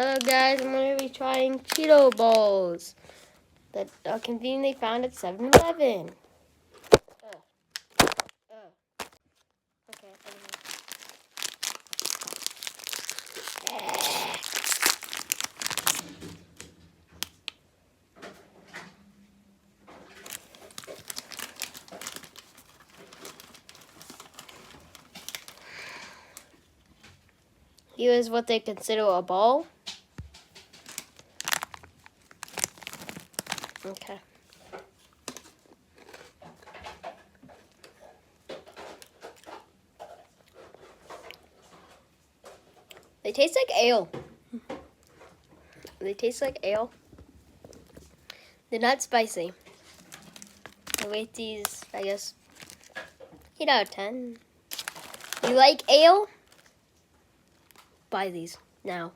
Hello guys, I'm going to be trying Cheeto Balls that are conveniently found at 7-Eleven. Okay. Here is what they consider a ball. Okay. They taste like ale. They taste like ale. They're not spicy. I rate these, I guess, 8 out of 10. You like ale? Buy these now.